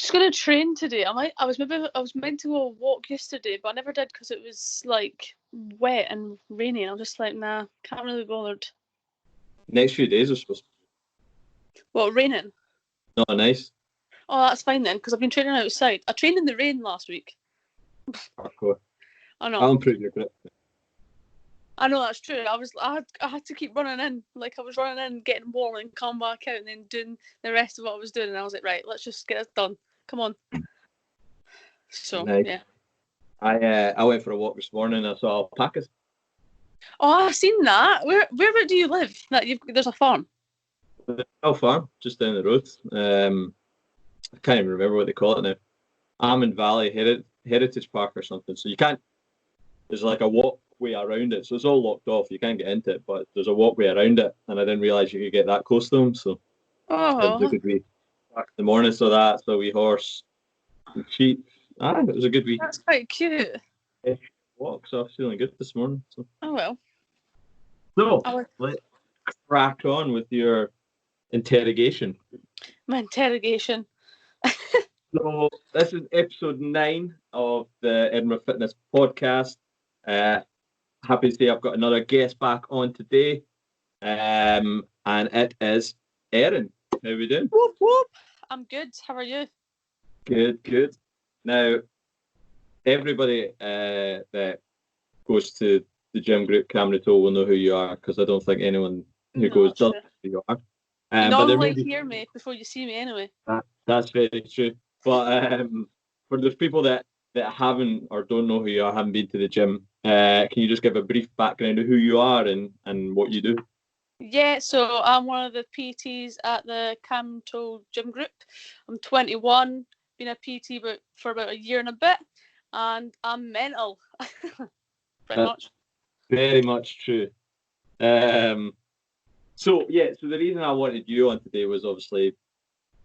just gonna train today. I was meant to go walk yesterday, but I never did because it was like wet and rainy. And I'm just like, nah, can't really be bothered. Next few days are supposed to What, raining? be not nice. Oh, that's fine then, because I've been training outside. I trained in the rain last week. Hardcore. I know. I'll improve your grip. I know that's true. I had to keep running in. Like I was running in, getting warm, and come back out, and then doing the rest of what I was doing. And I was like, right, let's just get this done. Come on. So Nice. yeah. I went for a walk this morning. I saw alpacas. Oh, I've seen that. Where do you live? There's a farm. No farm, just down the road. I can't even remember what they call it now. Almond Valley Heritage Park or something. So you can't. There's like a walkway around it, so it's all locked off. You can't get into it, but there's a walkway around it, and I didn't realise you could get that close to them. So it was a good wee back in the morning. So that's a wee horse and sheep. It was a good wee. That's quite cute. Walk. So I was feeling good this morning. So. Oh well. So let's crack on with your interrogation. My interrogation. So this is episode 9 of the Edinburgh Fitness Podcast. Happy to say I've got another guest back on today, and it is Erin. How are we doing? Whoop whoop. I'm good. How are you? Good. Now, everybody that goes to the gym group Camera Toll will know who you are, because I don't think anyone who goes doesn't know who you are. You normally hear me before you see me anyway. That's very true. But for those people that haven't or don't know who you are, haven't been to the gym, can you just give a brief background of who you are and what you do? Yeah, so I'm one of the PTs at the Cam Toll gym group. I'm 21, been a PT for about a year and a bit, and I'm mental. Pretty much. Very much true. So the reason I wanted you on today was obviously,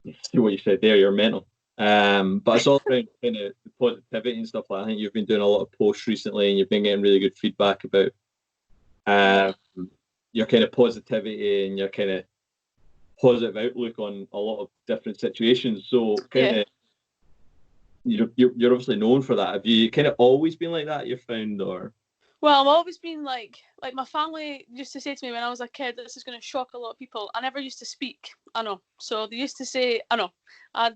see what you said there, you're mental. But it's all around kind of the positivity and stuff like that. I think you've been doing a lot of posts recently, and you've been getting really good feedback about your kind of positivity and your kind of positive outlook on a lot of different situations. So kind of you're obviously known for that. Have you kind of always been like that, you've found, or? Well, I've always been like my family used to say to me when I was a kid, this is going to shock a lot of people. I never used to speak. I know. So they used to say, I know.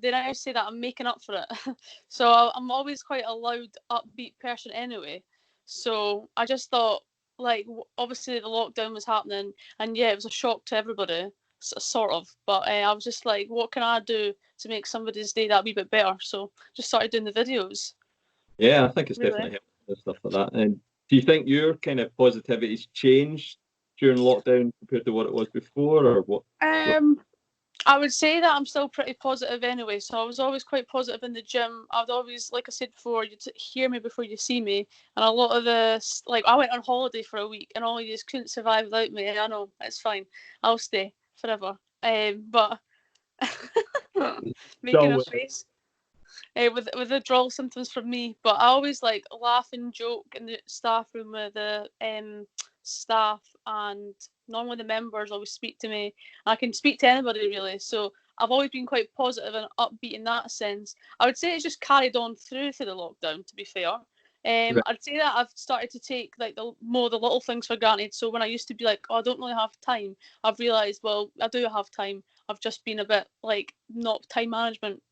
They now say that I'm making up for it. So I'm always quite a loud, upbeat person anyway. So I just thought, like, obviously the lockdown was happening, and yeah, it was a shock to everybody, sort of. But I was just like, what can I do to make somebody's day that wee bit better? So just started doing the videos. Yeah, I think it's definitely helpful and stuff like that. And do you think your kind of positivity's changed during lockdown compared to what it was before, or what? I would say that I'm still pretty positive anyway. So I was always quite positive in the gym. I'd always, like I said before, you'd hear me before you see me. And a lot of this, like I went on holiday for a week, and all you just couldn't survive without me. I know, it's fine. I'll stay forever. But making a face. With withdrawal symptoms from me, but I always like laugh and joke in the staff room with the staff, and normally the members always speak to me. I can speak to anybody really, so I've always been quite positive and upbeat in that sense. I would say it's just carried on through the lockdown, to be fair. I'd say that I've started to take like the little things for granted. So when I used to be like, oh, I don't really have time, I've realised, well, I do have time. I've just been a bit like not time management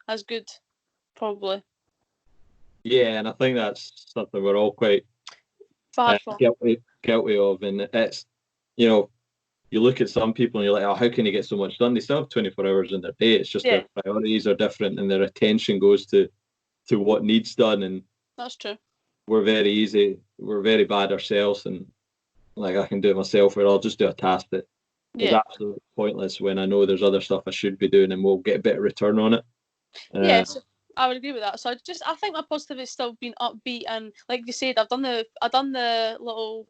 as good. Probably. Yeah, and I think that's something we're all quite guilty of, and it's, you look at some people and you're like, oh, how can you get so much done? They still have 24 hours in their day. It's just their priorities are different, and their attention goes to what needs done. And that's true. We're very bad ourselves, and like I can do it myself, where I'll just do a task that is absolutely pointless when I know there's other stuff I should be doing, and we'll get a better return on it. So I would agree with that. So I think my positive has still been upbeat, and like you said, I've done the little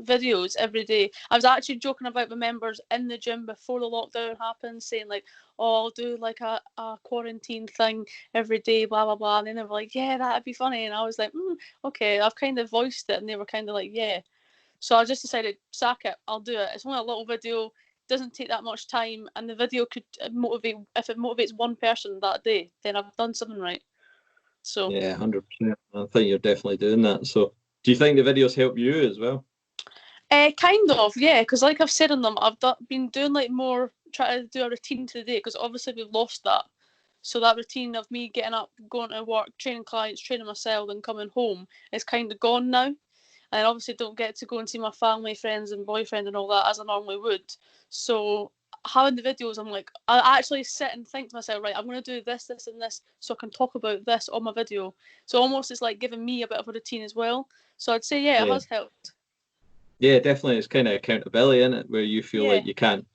videos every day. I was actually joking about the members in the gym before the lockdown happened, saying like, oh, I'll do like a quarantine thing every day, blah blah blah, and then they were like, yeah, that'd be funny, and I was like, okay, I've kind of voiced it, and they were kind of like, yeah. So I just decided, sack it, I'll do it. It's only a little video. doesn't take that much time, and the video could motivate. If it motivates one person that day, then I've done something right. So Yeah, 100%. I think you're definitely doing that. So, do you think the videos help you as well? Kind of, yeah. Because like I've said on them, I've been doing like more, trying to do a routine to the day. Because obviously we've lost that. So that routine of me getting up, going to work, training clients, training myself, and coming home is kind of gone now. And I obviously don't get to go and see my family, friends, and boyfriend and all that as I normally would. So having the videos, I'm like, I actually sit and think to myself, right, I'm going to do this, this, and this, so I can talk about this on my video. So almost it's like giving me a bit of a routine as well. So I'd say, yeah, it has helped. Yeah, definitely. It's kind of accountability, isn't it? Where you feel like you can't.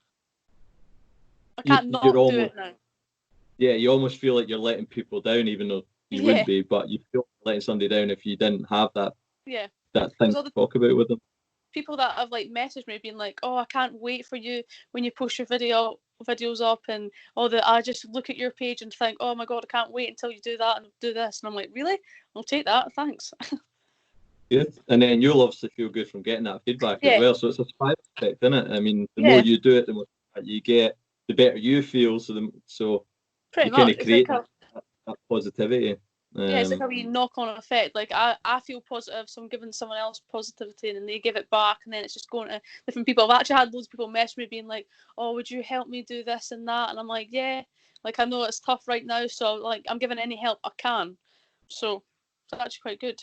I can't not do it now. Yeah, you almost feel like you're letting people down, even though you wouldn't be. But you feel like letting somebody down if you didn't have that. Yeah. That thing to talk about with them. People that have like messaged me being like, "Oh, I can't wait for you when you post your videos up," and I just look at your page and think, "Oh my god, I can't wait until you do that and do this." And I'm like, "Really? I'll take that, thanks." Good, and then you'll obviously feel good from getting that feedback as well. So it's a spiral effect, isn't it? I mean, the more you do it, the more you get, the better you feel. So pretty you kind much of create that positivity. Yeah, it's like a wee knock-on effect. Like I feel positive, so I'm giving someone else positivity, and then they give it back, and then it's just going to different people. I've actually had loads of people message me being like, "Oh, would you help me do this and that?" And I'm like, "Yeah." Like I know it's tough right now, so like I'm giving any help I can. So it's actually quite good.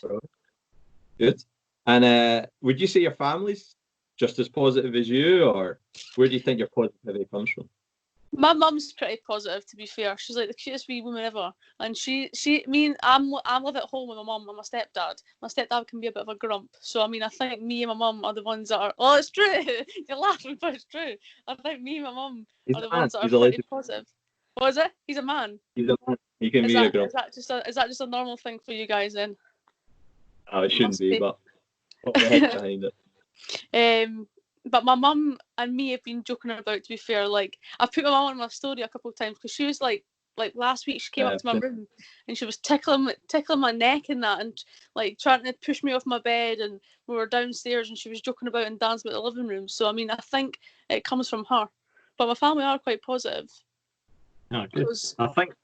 Good. And would you say your family's just as positive as you, or where do you think your positivity comes from? My mum's pretty positive, to be fair. She's like the cutest wee woman ever, and I live at home with my mum and my stepdad. My stepdad can be a bit of a grump, so I mean, I think me and my mum are the ones that are. Oh, it's true. You're laughing, but it's true. I think me and my mum are the ones that are pretty positive. What is it? He's a man. He's a man. He can be a grump. Is that just a normal thing for you guys then? Oh, it shouldn't be, but what the heck's behind it? But my mum and me have been joking about, to be fair. Like, I've put my mum on my story a couple of times because she was like last week she came up to my room and she was tickling my neck and that, and like trying to push me off my bed, and we were downstairs and she was joking about and dancing about the living room. So I mean, I think it comes from her. But my family are quite positive. Oh, good. I think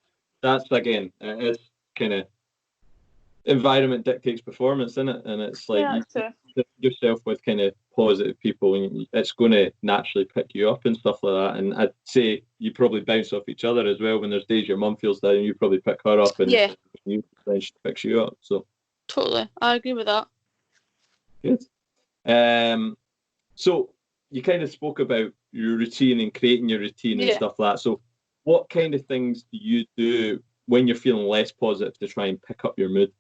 that's, again, it's kind of environment dictates performance, isn't it? And it's like you put yourself with kind of positive people, and it's going to naturally pick you up and stuff like that. And I'd say you probably bounce off each other as well. When there's days your mum feels down, you probably pick her up, and then she picks you up. So totally, I agree with that. Good. So you kind of spoke about your routine and creating your routine and stuff like that. So what kind of things do you do when you're feeling less positive to try and pick up your mood?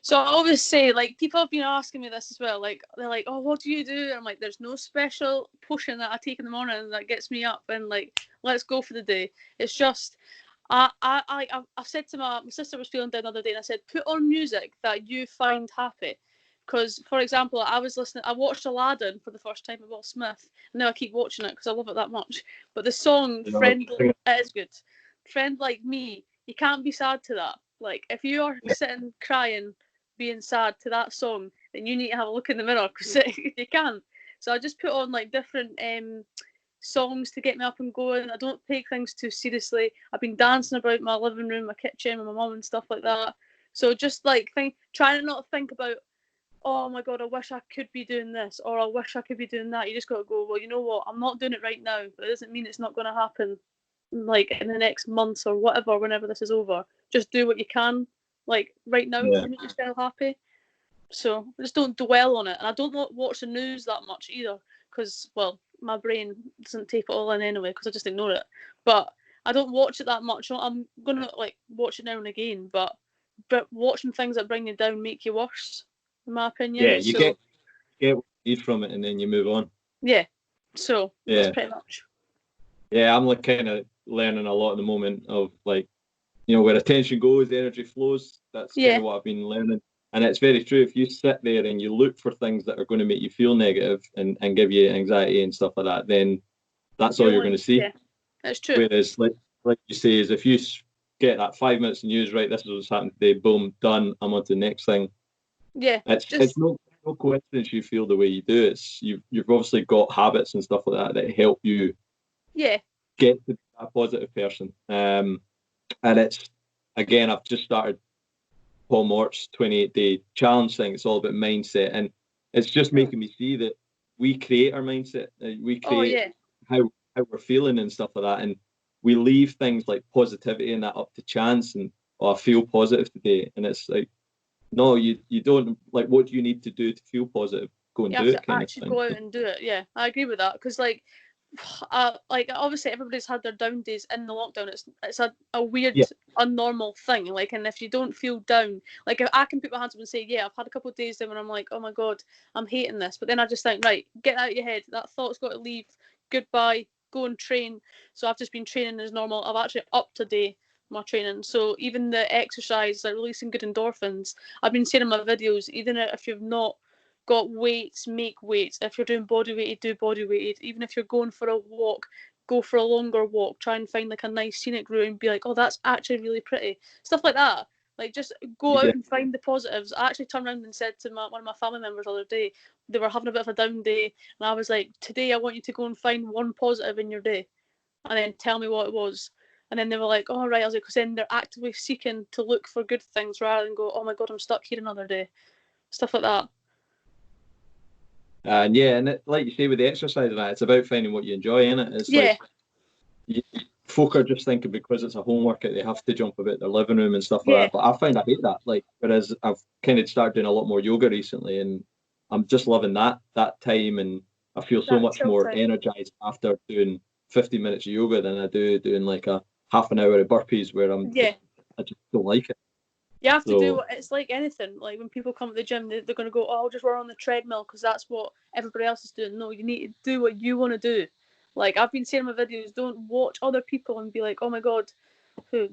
So I always say, like, people have been asking me this as well. Like, they're like, "Oh, what do you do?" And I'm like, "There's no special potion that I take in the morning that gets me up and like, let's go for the day." It's just, I've said to my sister was feeling down the other day, and I said, put on music that you find happy. Because, for example, I watched Aladdin for the first time with Will Smith. Now I keep watching it because I love it that much. But the song it is good. Friend Like Me, you can't be sad to that. Like, if you are sitting crying, being sad to that song, then you need to have a look in the mirror because you can't. So I just put on like different songs to get me up and going. I don't take things too seriously. I've been dancing about my living room, my kitchen, with my mum and stuff like that. So just like trying to not think about, oh my god, I wish I could be doing this, or I wish I could be doing that. You just got to go, well, you know what, I'm not doing it right now, but it doesn't mean it's not going to happen like in the next months or whatever, whenever this is over. Just do what you can, like right now, to make yourself happy. So just don't dwell on it. And I don't watch the news that much either, because, well, my brain doesn't take it all in anyway, because I just ignore it. But I don't watch it that much. I'm gonna like watch it now and again, but watching things that bring you down make you worse, in my opinion. Yeah, you get what you need from it, and then you move on. Yeah. So that's pretty much. Yeah, I'm like kind of learning a lot at the moment of, like, you know, where attention goes, the energy flows. That's kind of what I've been learning. And it's very true. If you sit there and you look for things that are going to make you feel negative and give you anxiety and stuff like that, then that's all you're going to see. Yeah, that's true. Whereas, like you say, is if you get that 5 minutes of news, right, this is what's happened today, boom, done, I'm on to the next thing. Yeah. It's no coincidence you feel the way you do. You've obviously got habits and stuff like that help you Yeah. get to be a positive person. And it's, again, I've just started Paul Mort's 28-day challenge thing. It's all about mindset, and it's just making me see that we create our mindset. We create how we're feeling and stuff like that, and we leave things like positivity and that up to chance. And I feel positive today, and it's like, no, you don't. Like, what do you need to do to feel positive? Go and You do have it, to kind of actually thing. go out and do it. Yeah, I agree with that. Because like obviously everybody's had their down days in the lockdown. It's a weird, unnormal thing. Like, and if you don't feel down, like if I can put my hands up and say, yeah, I've had a couple of days there when I'm like, oh my god, I'm hating this. But then I just think, right, get out of your head. That thought's got to leave. Goodbye. Go and train. So I've just been training as normal. I've actually upped today my training. So even the exercise, like releasing good endorphins. I've been saying in my videos, even if you've not got weights, make weights. If you're doing body weighted, do body weighted. Even if you're going for a walk, go for a longer walk. Try and find like a nice scenic route and be like, oh, that's actually really pretty. Stuff like that. Like, just go out and find the positives. I actually turned around and said to one of my family members the other day, they were having a bit of a down day, and I was like, today I want you to go and find one positive in your day, and then tell me what it was. And then they were like, oh, right. I was like, because then they're actively seeking to look for good things rather than go, oh my god, I'm stuck here another day. Stuff like that. And like you say with the exercise and that, it's about finding what you enjoy in it. It's like folk are just thinking because it's a home workout they have to jump about their living room and stuff like that. But I find I hate that. Like, whereas I've kind of started doing a lot more yoga recently, and I'm just loving that time, and I feel so much more energized after doing 50 minutes of yoga than I do doing like a half an hour of burpees where I just don't like it. You have to do it's like anything. Like when people come to the gym, they're going to go, oh, I'll just run on the treadmill because that's what everybody else is doing. No, you need to do what you want to do. Like I've been saying in my videos, don't watch other people and be like, oh my god,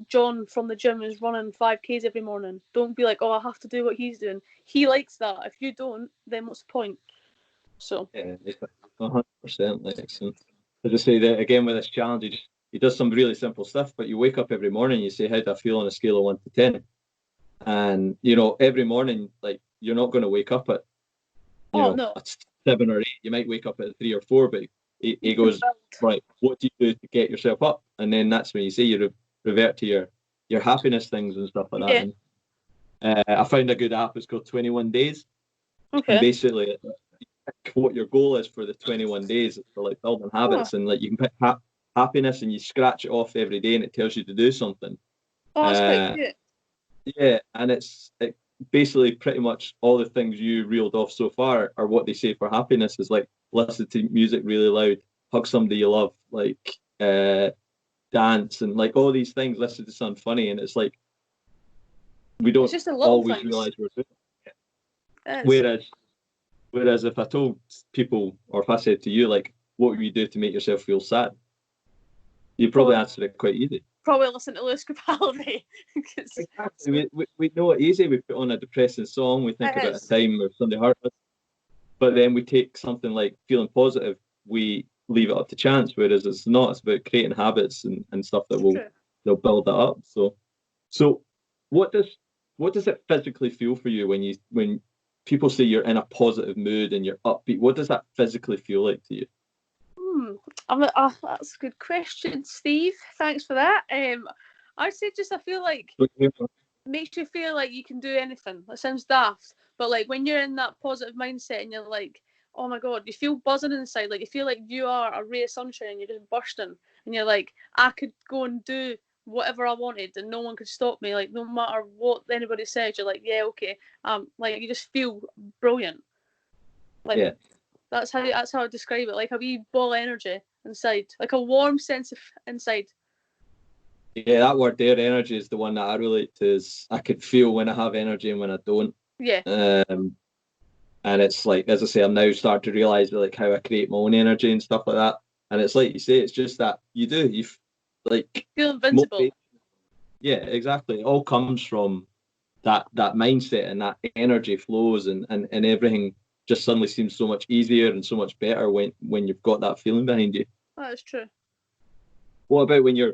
John from the gym is running 5Ks every morning. Don't be like, oh, I have to do what he's doing. He likes that. If you don't, then what's the point? So yeah, 100%. Like, as I say, that again with this challenge, he does some really simple stuff. But you wake up every morning, you say, how do I feel on a scale of 1 to 10? And every morning, like, you're not going to wake up at a 7 or 8. You might wake up at 3 or 4, but he goes, right, what do you do to get yourself up? And then that's when you say you revert to your happiness things and stuff like that. And I found a good app. It's called 21 Days. Okay. And basically, what your goal is for the 21 days is for like building habits, and like you can pick happiness and you scratch it off every day, and it tells you to do something. Oh, that's quite cute. Yeah, and it's basically pretty much all the things you reeled off so far are what they say for happiness is like listen to music really loud, hug somebody you love, like dance, and like all these things, listen to something funny, and it's like we don't always realize we're doing it. Whereas if I told people, or if I said to you, like, what would you do to make yourself feel sad? You'd probably answer it quite easy. Probably listen to Lewis Capaldi. Exactly. We know it easy. We put on a depressing song. We think about a time where somebody hurt us. But then we take something like feeling positive. We leave it up to chance. Whereas it's not. It's about creating habits and stuff that they'll build that up. So what does it physically feel for you when people say you're in a positive mood and you're upbeat? What does that physically feel like to you? That's a good question, Steve. Thanks for that. I say I feel like makes you feel like you can do anything. That sounds daft, but like when you're in that positive mindset and you're like, oh my god, you feel buzzing inside. Like you feel like you are a ray of sunshine and you're just bursting, and you're like, I could go and do whatever I wanted and no one could stop me. Like no matter what anybody said, you're like, yeah, okay. Like you just feel brilliant. Like that's how I describe it. Like a wee ball of energy inside, like a warm sense of inside. Yeah, that word there, energy, is the one that I relate to. Is I could feel when I have energy and when I don't. Yeah. And it's like, as I say, I'm now starting to realise like how I create my own energy and stuff like that. And it's like you say, it's just that you feel invincible. Yeah, exactly. It all comes from that mindset, and that energy flows, and everything just suddenly seems so much easier and so much better when you've got that feeling behind you. That is true. What about when you're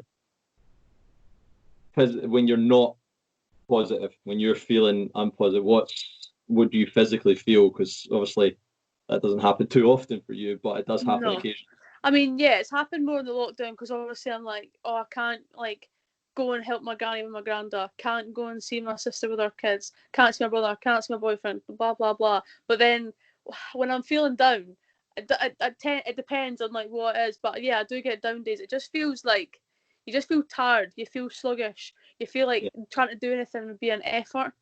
not positive, when you're feeling unpositive? What do you physically feel? Because obviously that doesn't happen too often for you, but it does happen occasionally. I mean, yeah, it's happened more in the lockdown because obviously I'm like, oh, I can't like go and help my granny with my granda, can't go and see my sister with her kids, can't see my brother, can't see my boyfriend, blah blah blah. But then when I'm feeling down, it depends on like what it is. But yeah, I do get down days. It just feels like you just feel tired, you feel sluggish, you feel like trying to do anything would be an effort.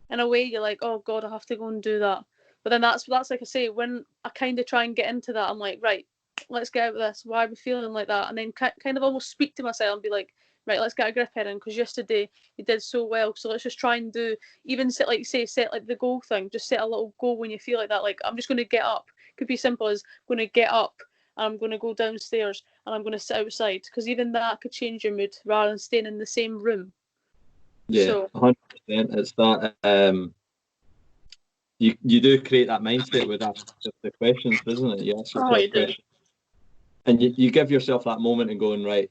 In a way, you're like, oh god, I have to go and do that. But then that's like I say, when I kind of try and get into that, I'm like, right, let's get out of this. Why are we feeling like that? And then kind of almost speak to myself and be like, right, let's get a grip in, because yesterday you did so well, so let's just try and do, even set like the goal thing, just set a little goal when you feel like that, like I'm just going to get up. Could be simple as going to get up and I'm going to go downstairs and I'm going to sit outside, because even that could change your mood rather than staying in the same room. Yeah, so 100%. It's that you do create that mindset with the questions, isn't it? You ask yourself questions, and you give yourself that moment and going, right,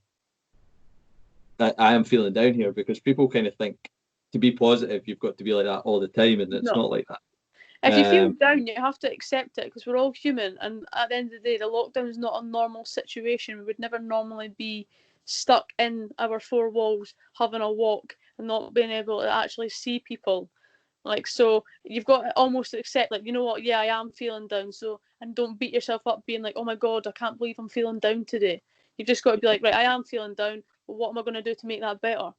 I am feeling down here, because people kind of think to be positive you've got to be like that all the time, and it's not like that. If you feel down, you have to accept it, because we're all human, and at the end of the day, the lockdown is not a normal situation. We would never normally be stuck in our four walls, having a walk and not being able to actually see people. Like, so you've got to almost accept, like, you know what, yeah, I am feeling down, so, and don't beat yourself up being like, oh my god, I can't believe I'm feeling down today. You've just got to be like, right, I am feeling down, but what am I going to do to make that better?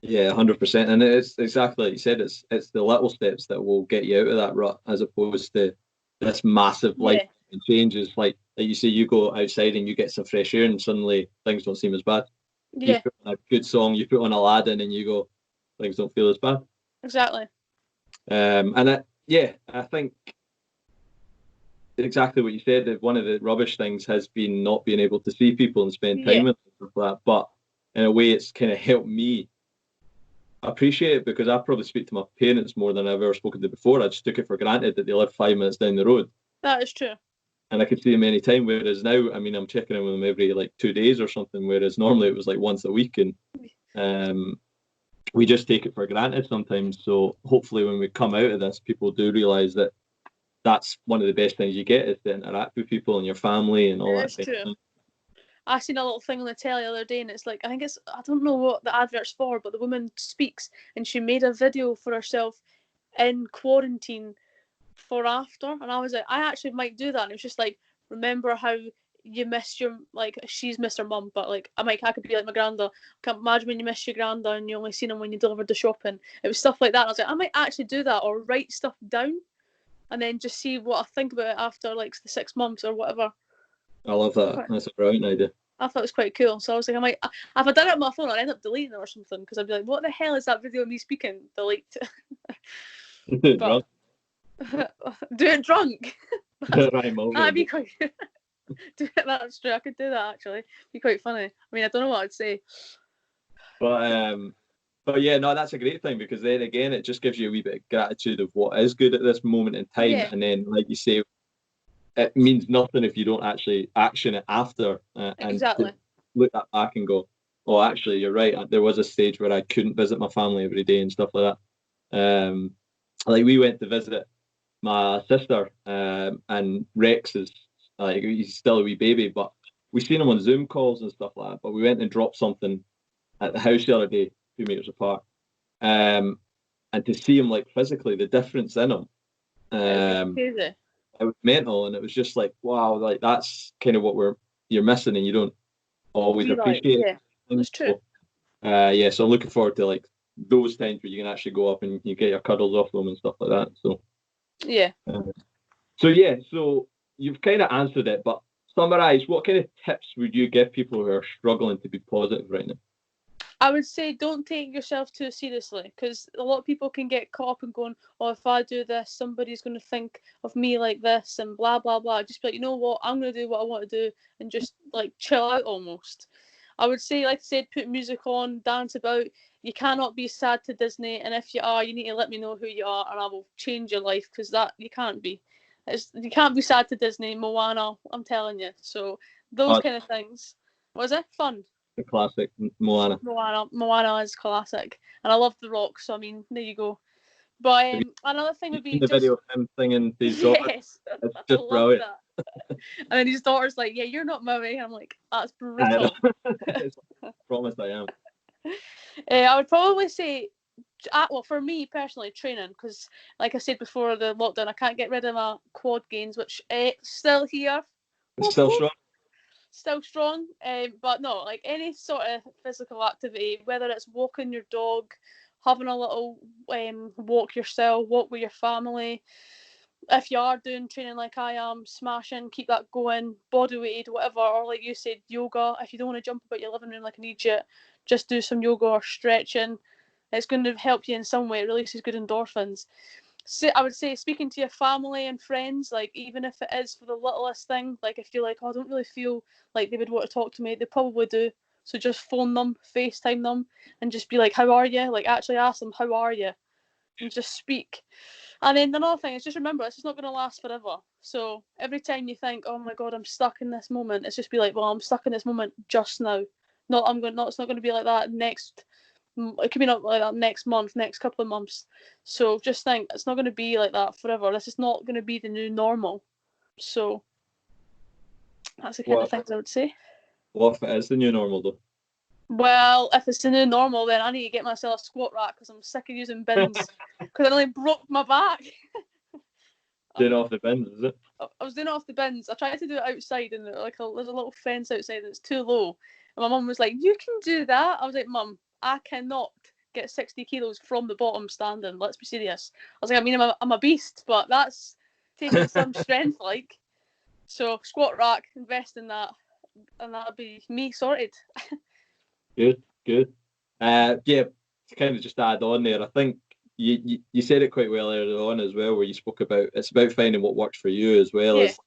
Yeah, 100%. And it's exactly like you said, it's the little steps that will get you out of that rut, as opposed to this massive life changes. Like you say, you go outside and you get some fresh air and suddenly things don't seem as bad. Yeah. You put on a good song, you put on Aladdin and you go, things don't feel as bad. Exactly. I think exactly what you said, that one of the rubbish things has been not being able to see people and spend time with them and stuff like that. But in a way, it's kind of helped me appreciate it, because I probably speak to my parents more than I've ever spoken to before. I just took it for granted that they live 5 minutes down the road. That is true. And I could see them any time, whereas now, I mean, I'm checking in with them every like 2 days or something, whereas normally it was like once a week, and we just take it for granted sometimes. So hopefully when we come out of this, people do realise that that's one of the best things you get, is to interact with people and your family and all that. That's true. I seen a little thing on the telly the other day, and it's like, I don't know what the advert's for, but the woman speaks and she made a video for herself in quarantine for after, and I was like, I actually might do that. And it was just like, remember how you missed your, like, she's missed her mum, but like I could be like my granda. Can't imagine when you miss your granda and you only seen him when you delivered the shopping. It was stuff like that. And I was like, I might actually do that, or write stuff down and then just see what I think about it after like the 6 months or whatever. I love that. That's a brilliant idea. I thought it was quite cool. So I was like, if I did it on my phone, I'd end up deleting it or something, because I'd be like, what the hell is that video of me speaking? Delete. Drunk. Do it drunk. That'd be quite. That's true. I could do that actually. It'd be quite funny. I mean, I don't know what I'd say. But yeah, no, that's a great thing, because then again, it just gives you a wee bit of gratitude of what is good at this moment in time, and then, like you say, it means nothing if you don't actually action it after, exactly. And look that back and go, oh, actually, you're right. There was a stage where I couldn't visit my family every day and stuff like that. Like we went to visit my sister, and Rex is like, he's still a wee baby, but we seen him on Zoom calls and stuff like that. But we went and dropped something at the house the other day, 2 meters apart, and to see him like physically, the difference in him, crazy. It was mental, and it was just like, wow, like that's kind of what you're missing, and you don't always appreciate it. Yeah, that's true. So I'm looking forward to like those times where you can actually go up and you get your cuddles off them and stuff like that. So so you've kind of answered it, but summarize, what kind of tips would you give people who are struggling to be positive right now? I would say don't take yourself too seriously, because a lot of people can get caught up in going, oh, if I do this, somebody's going to think of me like this and blah, blah, blah. Just be like, you know what, I'm going to do what I want to do and just like chill out almost. I would say, like I said, put music on, dance about. You cannot be sad to Disney, and if you are, you need to let me know who you are and I will change your life, because that you can't be. You can't be sad to Disney, Moana, I'm telling you. So those kind of things. Was it fun? The classic Moana. Moana is classic, and I love The Rock. So I mean, there you go. But another thing would be the video of him singing these songs. It's just brilliant. And then his daughter's like, yeah, you're not Maui. And I'm like, that's I know. brutal. Promise I am. I would probably say, well, for me personally, training, because like I said before the lockdown, I can't get rid of my quad gains, which still here. It's still strong. Still strong, but no, like any sort of physical activity, whether it's walking your dog, having a little walk yourself, walk with your family. If you are doing training like I am, smashing, keep that going, body weighted, whatever, or like you said, yoga. If you don't want to jump about your living room like an idiot, just do some yoga or stretching. It's going to help you in some way. It releases good endorphins. So I would say speaking to your family and friends, like even if it is for the littlest thing, like if you're like, oh, I don't really feel like they would want to talk to me, they probably do. So just phone them, FaceTime them, and just be like, how are you? Like actually ask them, how are you? And just speak. And then another thing is just remember, it's just not going to last forever. So every time you think, oh my God, I'm stuck in this moment, it's just be like, well, I'm stuck in this moment just now. It's not going to be like that next. It could be not like that next month, next couple of months. So just think, it's not going to be like that forever. This is not going to be the new normal. So that's the kind of things I would say. What if it is the new normal though? Well, if it's the new normal, then I need to get myself a squat rack because I'm sick of using bins because I nearly broke my back. Doing off the bins, is it? I was doing it off the bins. I tried to do it outside, and there's a little fence outside that's too low. And my mum was like, "You can do that." I was like, "Mum, I cannot get 60 kilos from the bottom standing. Let's be serious." I was like, "I mean, I'm a beast, but that's taking some strength, like." So squat rack, invest in that, and that'll be me sorted. Good. Yeah, to kind of just add on there, I think you said it quite well earlier on as well, where you spoke about it's about finding what works for you as well. Yeah. As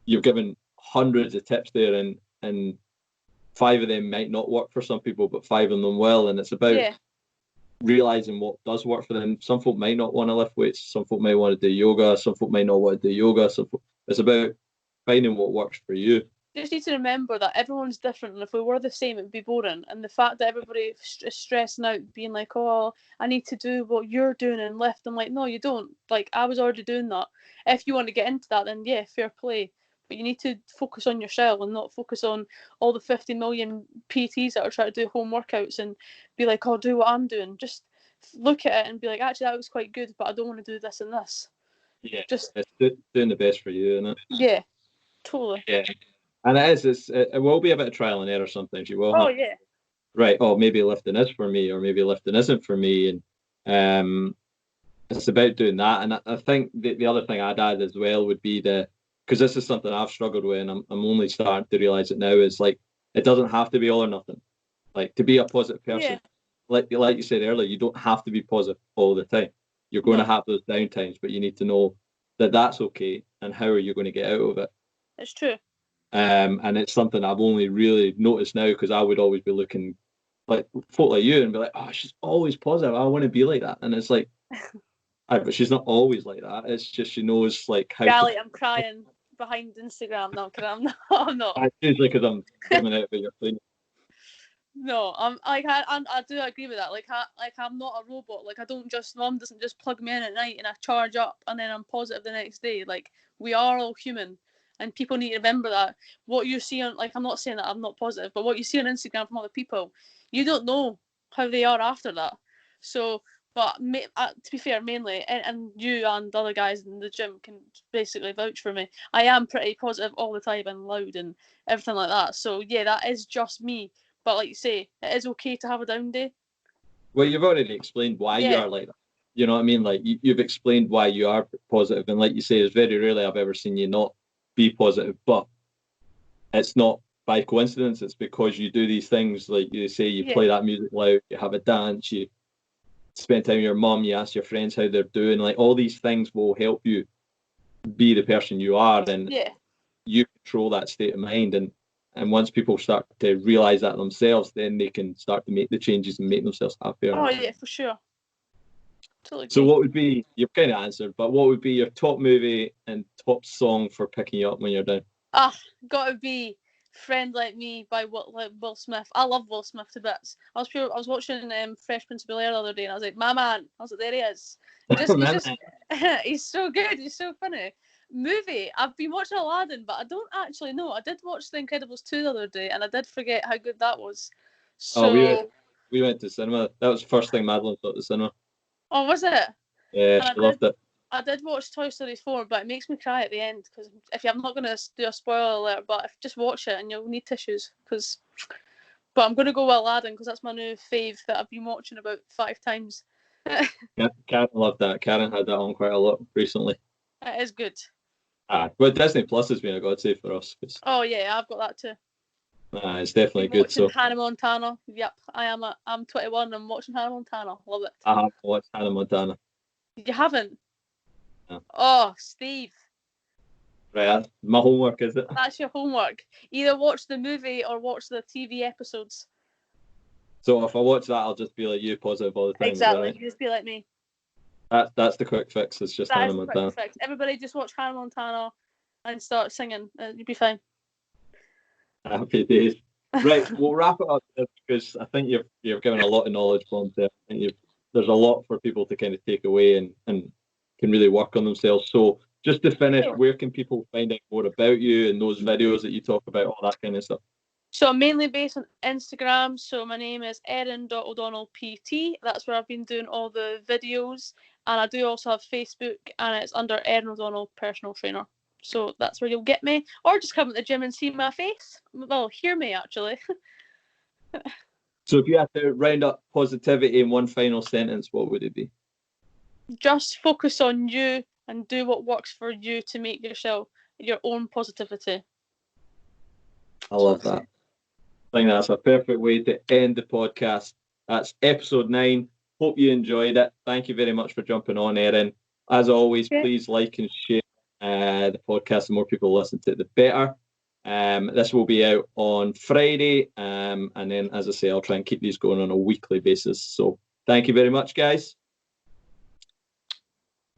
you've given hundreds of tips there, and 5 of them might not work for some people, but 5 of them will, and it's about realizing what does work for them. Some folk might not want to lift weights, some folk might want to do yoga, some folk might not want to do yoga. It's about finding what works for you. You just need to remember that everyone's different, and if we were the same, it would be boring. And the fact that everybody is stressing out, being like, "Oh, I need to do what you're doing and lift," I'm like, "No, you don't. Like, I was already doing that. If you want to get into that, then yeah, fair play. But you need to focus on yourself and not focus on all the 50 million PTs that are trying to do home workouts and be like, oh, do what I'm doing. Just look at it and be like, actually, that was quite good, but I don't want to do this and this." Yeah, just it's doing the best for you, isn't it? Yeah, totally. Yeah. And it will be a bit of trial and error sometimes. You will have, yeah. right, oh, maybe lifting is for me, or maybe lifting isn't for me. And it's about doing that. And I think the other thing I'd add as well would be because this is something I've struggled with, and I'm only starting to realize it now, is like, it doesn't have to be all or nothing. Like, to be a positive person, like you said earlier, you don't have to be positive all the time. You're going to have those down times, but you need to know that that's okay, and how are you going to get out of it? It's true. And it's something I've only really noticed now, because I would always be looking like folk like you and be like, oh, she's always positive, I want to be like that. And it's like, but she's not always like that. It's just she knows like how. Golly, I'm crying behind Instagram now because I'm not. It's usually because I'm giving out about your cleaning. No, I'm like I do agree with that. Like I'm not a robot. Like I don't just mum doesn't just plug me in at night and I charge up and then I'm positive the next day. Like we are all human, and people need to remember that. What you see on, like, I'm not saying that I'm not positive, but what you see on Instagram from other people, you don't know how they are after that. So, but to be fair, mainly, and you and the other guys in the gym can basically vouch for me. I am pretty positive all the time and loud and everything like that. So yeah, that is just me. But like you say, it is okay to have a down day. Well, you've already explained why you are like that. You know what I mean? Like you've explained why you are positive, and like you say, it's very rarely I've ever seen you not be positive. But it's not by coincidence. It's because you do these things, like you say, you play that music loud, you have a dance, you spend time with your mum, you ask your friends how they're doing. Like all these things will help you be the person you are, and you control that state of mind. And once people start to realise that themselves, then they can start to make the changes and make themselves happier. Oh, yeah, for sure. Totally. So what would be, you've kind of answered, but what would be your top movie and top song for picking you up when you're down? Gotta be Friend Like Me by Will Smith. I love Will Smith to bits. I was watching Fresh Prince of Bel-Air the other day, and I was like, my man. I was like, there he is. He's so good. He's so funny. Movie. I've been watching Aladdin, but I don't actually know. I did watch The Incredibles 2 the other day, and I did forget how good that was. Oh, So, we went to cinema. That was the first thing Madeline saw at the cinema. oh, was it? Yeah, And she loved it. I did watch Toy Story 4, but it makes me cry at the end because I'm not going to do a spoiler alert, but if just watch it and you'll need tissues. But I'm going to go with Aladdin because that's my new fave that I've been watching about 5 times. Yeah, Karen loved that. Karen had that on quite a lot recently. It is good. But Disney Plus has been a godsend for us. Oh yeah, I've got that too. It's definitely good. Watching So Hannah Montana. Yep, I'm 21 and I'm watching Hannah Montana. Love it. I haven't watched Hannah Montana. You haven't? No. Oh, Steve. Right, my homework, is it? That's your homework. Either watch the movie or watch the TV episodes. So if I watch that, I'll just be like you, positive all the time. Exactly. Right? You just be like me. That's the quick fix. It's just Hannah Montana. Perfect. Everybody just watch Hannah Montana and start singing. You'll be fine. Happy days. Right, we'll wrap it up because I think you've given a lot of knowledge on there. I think there's a lot for people to kind of take away and can really work on themselves. So just to finish, where can people find out more about you and those videos that you talk about, all that kind of stuff? So I'm mainly based on Instagram. So my name is Erin.O'Donnell PT. That's where I've been doing all the videos. And I do also have Facebook, and it's under Erin O'Donnell Personal Trainer. So that's where you'll get me. Or just come to the gym and see my face. Well, hear me, actually. So if you had to round up positivity in one final sentence, what would it be? Just focus on you and do what works for you to make yourself your own positivity. I love that. I think that's a perfect way to end the podcast. That's episode 9. Hope you enjoyed it. Thank you very much for jumping on, Erin. As always, please like and share the podcast. The more people listen to it, the better. This will be out on Friday. And then, as I say, I'll try and keep these going on a weekly basis. So thank you very much, guys.